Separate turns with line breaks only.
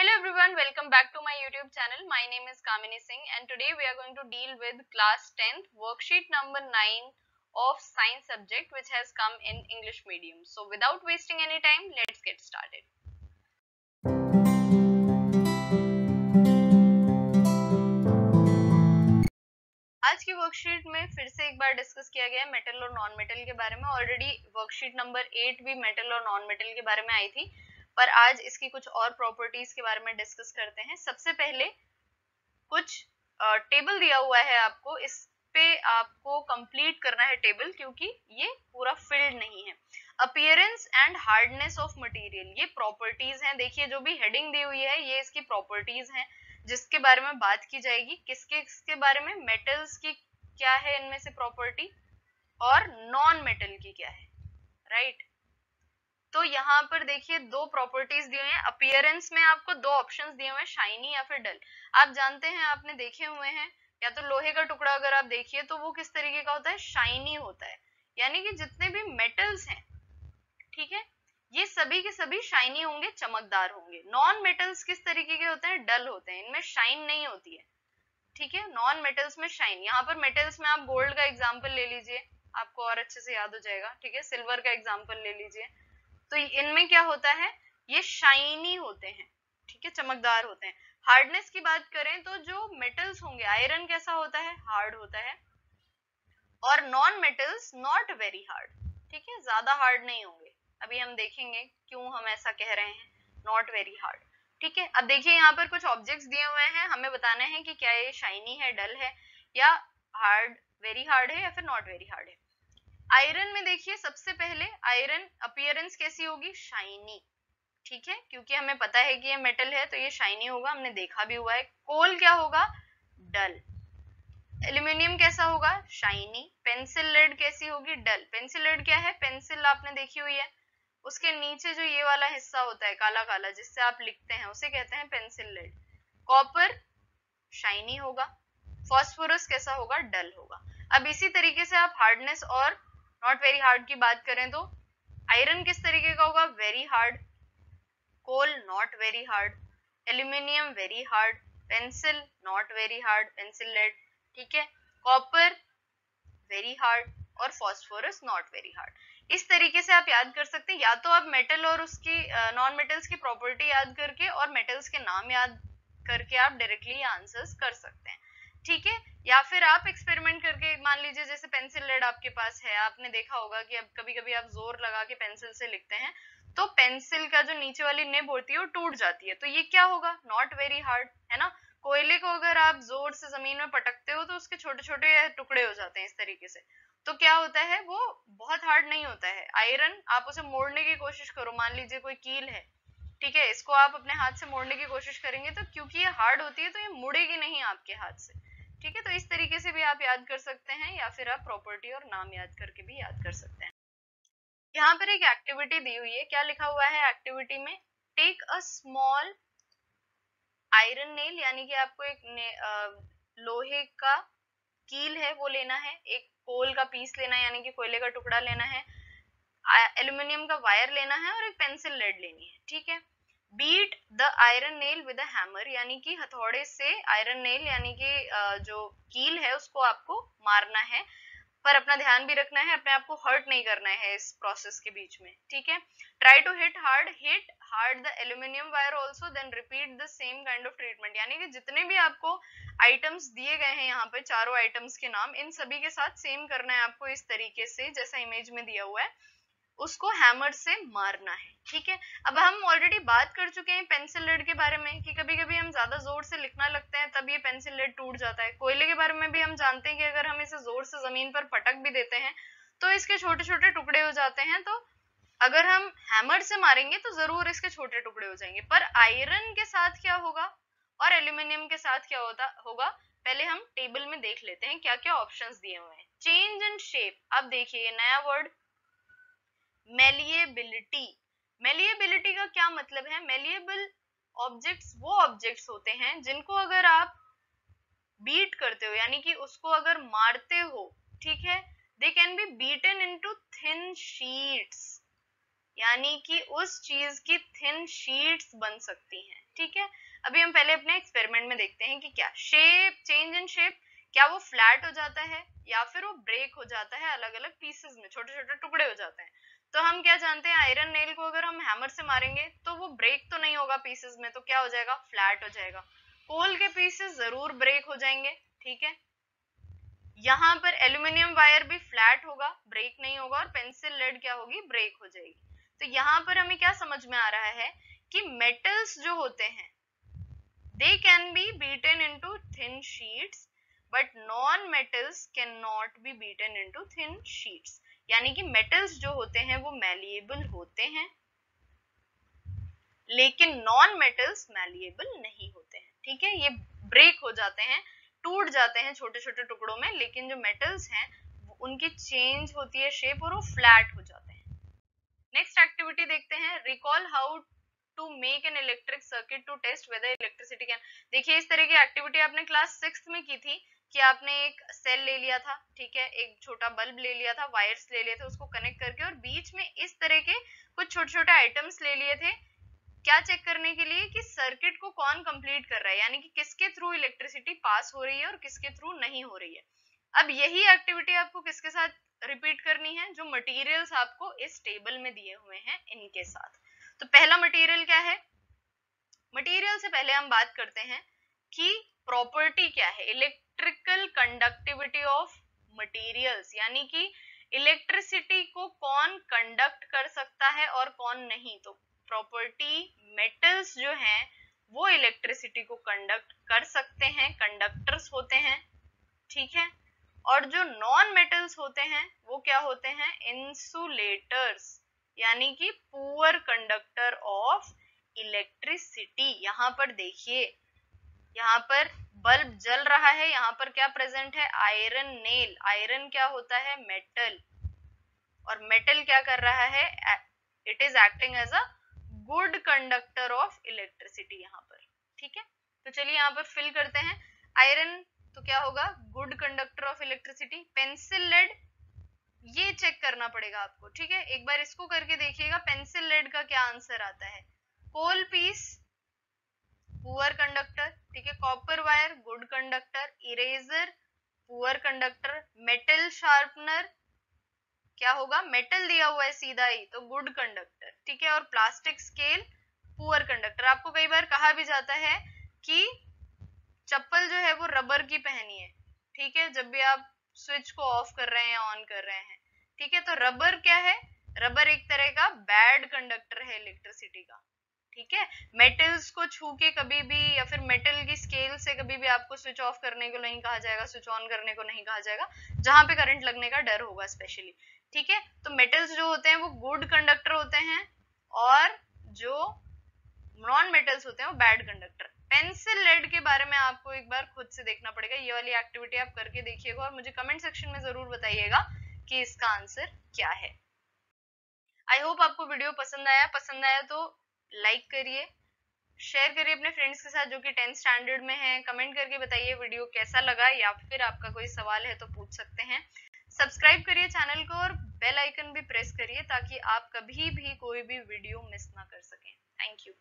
Hello everyone, welcome back to my YouTube channel. My name is Kamini Singh and today we are going to deal with class 10th worksheet number 9 of science subject which has come in English medium. So without wasting any time, let's get started. आज की worksheet में फिर से एक बार discuss किया गया है metal और नॉन मेटल के बारे में। ऑलरेडी वर्कशीट नंबर 8 भी मेटल और नॉन मेटल के बारे में आई थी, पर आज इसकी कुछ और प्रॉपर्टीज के बारे में डिस्कस करते हैं। सबसे पहले कुछ टेबल दिया हुआ है आपको, इस पे आपको कंप्लीट करना है टेबल क्योंकि ये पूरा फिल्ड नहीं है। Appearance and hardness of material, ये प्रॉपर्टीज हैं। देखिए जो भी हेडिंग दी हुई है ये इसकी प्रॉपर्टीज हैं जिसके बारे में बात की जाएगी। किसके बारे में? मेटल्स की क्या है इनमें से प्रॉपर्टी और नॉन मेटल की क्या है, राइट। तो यहाँ पर देखिए दो प्रॉपर्टीज दिए हैं। अपीयरेंस में आपको दो ऑप्शंस दिए हुए हैं, शाइनी या फिर डल। आप जानते हैं, आपने देखे हुए हैं, या तो लोहे का टुकड़ा अगर आप देखिए तो वो किस तरीके का होता है, शाइनी होता है। यानी कि जितने भी मेटल्स हैं, ठीक है, ये सभी के सभी शाइनी होंगे, चमकदार होंगे। नॉन मेटल्स किस तरीके के होते हैं, डल होते हैं, इनमें शाइन नहीं होती है, ठीक है। नॉन मेटल्स में शाइन। यहाँ पर मेटल्स में आप गोल्ड का एग्जाम्पल ले लीजिए, आपको और अच्छे से याद हो जाएगा, ठीक है। सिल्वर का एग्जाम्पल ले लीजिए, तो इनमें क्या होता है, ये शाइनी होते हैं, ठीक है, चमकदार होते हैं। हार्डनेस की बात करें तो जो मेटल्स होंगे, आयरन कैसा होता है, हार्ड होता है, और non metals not very hard, ठीक है, ज्यादा हार्ड नहीं होंगे। अभी हम देखेंगे क्यों हम ऐसा कह रहे हैं, नॉट वेरी हार्ड, ठीक है। अब देखिए यहाँ पर कुछ ऑब्जेक्ट्स दिए हुए हैं, हमें बताना है कि क्या ये शाइनी है, डल है, या हार्ड, वेरी हार्ड है, या फिर नॉट वेरी हार्ड है। आयरन में देखिए सबसे पहले आयरन अपीयरेंस कैसी होगी, शाइनी, ठीक है, क्योंकि हमें पता है कि ये मेटल है तो ये शाइनी होगा, हमने देखा भी हुआ है। कोल क्या होगा, डल। एल्यूमिनियम कैसा होगा, शाइनी। पेंसिल लेड कैसी होगी, डल। पेंसिल लेड क्या है, पेंसिल आपने देखी हुई है, उसके नीचे जो ये वाला हिस्सा होता है काला काला जिससे आप लिखते हैं उसे कहते हैं पेंसिल लेड। कॉपर शाइनी होगा। फॉस्फोरस कैसा होगा, डल होगा। अब इसी तरीके से आप हार्डनेस और नॉट वेरी हार्ड की बात करें तो आयरन किस तरीके का होगा, very hard. Coal not very hard. Aluminium very hard. Pencil not very hard, pencil lead, ठीक है। कॉपर वेरी हार्ड और फॉस्फोरस नॉट वेरी हार्ड। इस तरीके से आप याद कर सकते हैं, या तो आप मेटल और उसकी नॉन मेटल्स की प्रॉपर्टी याद करके और मेटल्स के नाम याद करके आप डायरेक्टली आंसर्स कर सकते हैं, ठीक है। या फिर आप एक्सपेरिमेंट करके, मान लीजिए जैसे पेंसिल लेड आपके पास है, आपने देखा होगा कि अब कभी कभी आप जोर लगा के पेंसिल से लिखते हैं तो पेंसिल का जो नीचे वाली निब होती है वो टूट जाती है, तो ये क्या होगा, नॉट वेरी हार्ड, है ना। कोयले को अगर आप जोर से जमीन में पटकते हो तो उसके छोटे छोटे टुकड़े हो जाते हैं इस तरीके से, तो क्या होता है, वो बहुत हार्ड नहीं होता है। आयरन आप उसे मोड़ने की कोशिश करो, मान लीजिए कोई कील है, ठीक है, इसको आप अपने हाथ से मोड़ने की कोशिश करेंगे तो क्योंकि ये हार्ड होती है तो ये मुड़ेगी नहीं आपके हाथ से, ठीक है। तो इस तरीके से भी आप याद कर सकते हैं, या फिर आप प्रॉपर्टी और नाम याद करके भी याद कर सकते हैं। यहाँ पर एक एक्टिविटी दी हुई है, क्या लिखा हुआ है एक्टिविटी में, take a small iron nail, यानी कि आपको एक लोहे का कील है वो लेना है, एक कोल का पीस लेना है यानी कि कोयले का टुकड़ा लेना है, एल्यूमिनियम का वायर लेना है और एक पेंसिल लेड लेनी है, ठीक है। Beat the iron nail with a hammer, यानी कि हथौड़े से आयरन नेल यानी कि जो कील है उसको आपको मारना है, पर अपना ध्यान भी रखना है, अपने आप को हर्ट नहीं करना है इस प्रोसेस के बीच में, ठीक है। Try to hit hard the aluminium wire also, then repeat the same kind of treatment. यानी कि जितने भी आपको आइटम्स दिए गए हैं यहाँ पे, चारों आइटम्स के नाम, इन सभी के साथ सेम करना है आपको, इस तरीके से जैसा इमेज में दिया हुआ है उसको हैमर से मारना है, ठीक है। अब हम ऑलरेडी बात कर चुके हैं पेंसिल लेड के बारे में कि कभी कभी हम ज्यादा जोर से लिखना लगते हैं तब ये पेंसिल लेड टूट जाता है। कोयले के बारे में भी हम जानते हैं कि अगर हम इसे जोर से जमीन पर पटक भी देते हैं तो इसके छोटे छोटे टुकड़े हो जाते हैं, तो अगर हम हैमर से मारेंगे तो जरूर इसके छोटे टुकड़े हो जाएंगे। पर आयरन के साथ क्या होगा और एल्यूमिनियम के साथ क्या होगा, पहले हम टेबल में देख लेते हैं क्या क्या ऑप्शंस दिए हुए हैं। चेंज इन शेप, अब देखिए ये नया वर्ड मेलिएबिलिटी। मेलिएबिलिटी का क्या मतलब है, मेलिएबल ऑब्जेक्ट्स वो ऑब्जेक्ट्स होते हैं जिनको अगर आप बीट करते हो यानी कि उसको अगर मारते हो, ठीक है, they can be beaten into thin sheets, यानी कि उस चीज की थिन शीट्स बन सकती हैं। ठीक है, अभी हम पहले अपने एक्सपेरिमेंट में देखते हैं कि क्या शेप, चेंज इन शेप, क्या वो फ्लैट हो जाता है या फिर वो ब्रेक हो जाता है, अलग अलग पीसेस में छोटे छोटे टुकड़े हो जाते हैं। तो हम क्या जानते हैं, आयरन नेल को अगर हम हैमर से मारेंगे तो वो ब्रेक तो नहीं होगा पीसेस में, तो क्या हो जाएगा, फ्लैट हो जाएगा। कोल के पीसेस जरूर ब्रेक हो जाएंगे। ठीक है, यहाँ पर एल्यूमिनियम वायर भी फ्लैट होगा, ब्रेक नहीं होगा, और पेंसिल लेड क्या होगी, ब्रेक हो जाएगी। तो यहाँ पर हमें क्या समझ में आ रहा है कि मेटल्स जो होते हैं they can be beaten into thin sheets but non metals cannot be beaten into thin sheets। यानी कि मेटल्स जो होते हैं वो मैलिएबल होते हैं लेकिन नॉन मेटल्स मैलिएबल नहीं होते हैं। ठीक है, ये ब्रेक हो जाते हैं, टूट जाते हैं छोटे छोटे टुकड़ों में, लेकिन जो मेटल्स हैं उनकी चेंज होती है शेप और वो फ्लैट हो जाते हैं। नेक्स्ट एक्टिविटी देखते हैं, recall how to make an electric circuit to test whether electricity can. देखिए इस तरह की एक्टिविटी आपने क्लास 6th में की थी कि आपने एक सेल ले लिया था, ठीक है, एक छोटा बल्ब ले लिया था, वायर्स ले लिए थे, उसको कनेक्ट करके और बीच में इस तरह के कुछ छोटे छोटे आइटम्स ले लिए थे, क्या चेक करने के लिए कि सर्किट को कौन कंप्लीट कर रहा है, यानी कि किसके थ्रू इलेक्ट्रिसिटी पास हो रही है और किसके थ्रू नहीं हो रही है। अब यही एक्टिविटी आपको किसके साथ रिपीट करनी है, जो मटेरियल्स आपको इस टेबल में दिए हुए हैं इनके साथ। तो पहला मटेरियल क्या है, मटेरियल से पहले हम बात करते हैं कि प्रॉपर्टी क्या है, इलेक्ट्रिकल कंडक्टिविटी ऑफ मटेरियल्स, यानी कि इलेक्ट्रिसिटी को कौन कंडक्ट कर सकता है और कौन नहीं। तो प्रॉपर्टी, मेटल्स जो हैं वो इलेक्ट्रिसिटी को कंडक्ट कर सकते हैं, कंडक्टर्स होते हैं। ठीक है, और जो नॉन मेटल्स होते हैं वो क्या होते हैं, इंसुलेटर्स, यानी कि पुअर कंडक्टर ऑफ इलेक्ट्रिसिटी। यहाँ पर देखिए, यहाँ पर बल्ब जल रहा है, यहाँ पर क्या प्रेजेंट है, आयरन नेल। आयरन क्या होता है, मेटल, और मेटल क्या कर रहा है, it is acting as a good conductor of electricity यहाँ पर। ठीक है, तो चलिए यहाँ पर फिल करते हैं, आयरन तो क्या होगा, good conductor of electricity. Pencil lead, ये चेक करना पड़ेगा आपको। ठीक है, एक बार इसको करके देखिएगा पेंसिल लेड का क्या आंसर आता है। कोल पीस, पुअर कंडक्टर। ठीक है, copper wire, good conductor. Eraser, poor conductor. Metal sharpener, क्या होगा, मेटल दिया हुआ है सीधा ही तो गुड कंडक्टर। ठीक है, और प्लास्टिक स्केल, पुअर कंडक्टर। आपको कई बार कहा भी जाता है कि चप्पल जो है वो रबर की पहनिए, ठीक है, जब भी आप स्विच को ऑफ कर रहे हैं या ऑन कर रहे हैं। ठीक है, तो रबर क्या है, रबर एक तरह का बैड कंडक्टर है इलेक्ट्रिसिटी का। ठीक है, मेटल्स को छू के कभी भी या फिर मेटल की स्केल से कभी भी आपको स्विच ऑफ करने को नहीं कहा जाएगा, स्विच ऑन करने को नहीं कहा जाएगा, जहां पे करंट लगने का डर होगा स्पेशली। ठीक है, तो मेटल्स जो होते हैं वो गुड कंडक्टर होते हैं और जो नॉन मेटल्स होते हैं वो बैड कंडक्टर। पेंसिल लेड के बारे में आपको एक बार खुद से देखना पड़ेगा, ये वाली एक्टिविटी आप करके देखिएगा और मुझे कमेंट सेक्शन में जरूर बताइएगा कि इसका आंसर क्या है। आई होप आपको वीडियो पसंद आया तो लाइक करिए, शेयर करिए अपने फ्रेंड्स के साथ जो कि 10th स्टैंडर्ड में है। कमेंट करके बताइए वीडियो कैसा लगा, या फिर आपका कोई सवाल है तो पूछ सकते हैं। सब्सक्राइब करिए चैनल को और बेल आइकन भी प्रेस करिए ताकि आप कभी भी कोई भी वीडियो मिस ना कर सकें। Thank you.